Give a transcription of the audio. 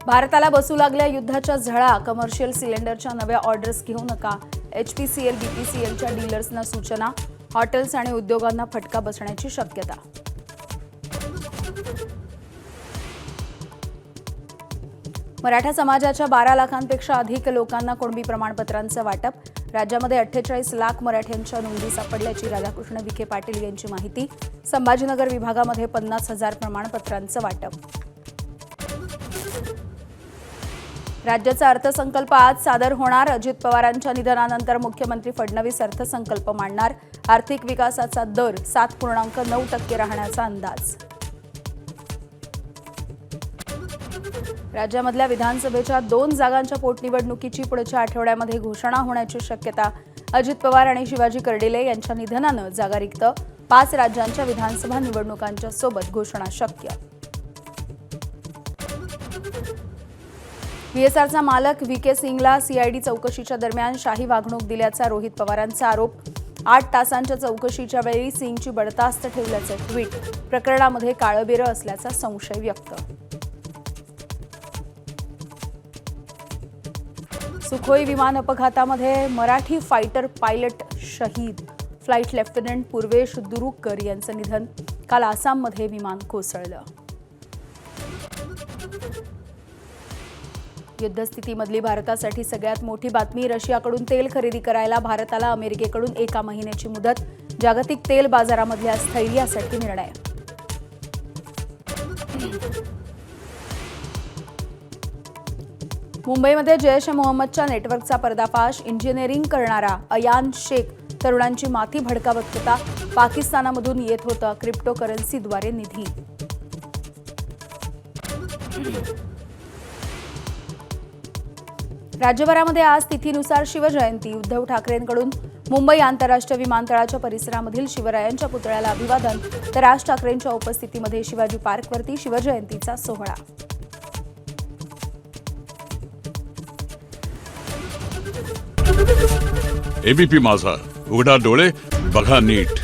भारताला बसू लागल्या युद्धाच्या झळा, कमर्शियल सिलेंडरच्या नव्या ऑर्डर्स घेऊ नका. HPCL, BPCLच्या डीलर्सना सूचना. हॉटेल्स आणि उद्योगांना फटका बसण्याची शक्यता. मराठा समाजाच्या 12 लाखांपेक्षा अधिक लोकांना कुणबी प्रमाणपत्रांचं वाटप. राज्यामध्ये 48 लाख मराठ्यांच्या नोंदी सापडल्याची राधाकृष्ण विखे पाटील यांची माहिती. संभाजीनगर विभागामध्ये 50,000 प्रमाणपत्रांचं वाटप. राज्याचा अर्थसंकल्प आज सादर होणार. अजित पवारांच्या निधनानंतर मुख्यमंत्री फडणवीस अर्थसंकल्प मांडणार. आर्थिक विकासाचा दर 7.9% राहण्याचा अंदाज. राज्यामधल्या विधानसभेच्या 2 जागांच्या पोटनिवडणुकीची पुढच्या आठवड्यामध्ये घोषणा होण्याची शक्यता. अजित पवार आणि शिवाजी कर्डिले यांच्या निधनानं जागा रिक्त. 5 राज्यांच्या विधानसभा निवडणुकांच्या सोबत घोषणा शक्य. VSRचा मालक VK सिंगला CID चौकशीच्या दरम्यान शाही वागणूक दिल्याचा रोहित पवारांचा आरोप. 8 तासांच्या चौकशीच्या वेळी सिंगची बडतास्त ठेवल्याचे ट्विट. प्रकरणामध्ये काळबेरं असल्याचा संशय व्यक्त. सुखोई विमान अपघातामध्ये मराठी फायटर पायलट शहीद. फ्लाईट लेफ्टनंट पूर्वेश दुरुककर यांचं निधन. काल आसाममध्ये विमान कोसळलं. युद्धस्थितीमधली भारतासाठी सगळ्यात मोठी बातमी. रशियाकडून तेल खरेदी करायला भारताला अमेरिकेकडून 1 महिन्याची मुदत. जागतिक तेल बाजारामधल्या स्थैर्यासाठी निर्णय. मुंबईमध्ये जैश-ए-मोहम्मदच्या नेटवर्कचा पर्दाफाश. इंजिनिअरिंग करणारा अयान शेख तरुणांची माथी भडकावत होता. पाकिस्तानामधून येत होता क्रिप्टोकरन्सीद्वारे निधी. राज्यभरामध्ये आज तिथीनुसार शिवजयंती. उद्धव ठाकरेंकडून मुंबई आंतरराष्ट्रीय विमानतळाच्या परिसरामधील शिवरायांच्या पुतळ्याला अभिवादन. तर राज ठाकरेंच्या उपस्थितीमध्ये शिवाजी पार्कवरती शिवजयंतीचा सोहळा. ABP माझा, उघडा डोळे बघा नीट.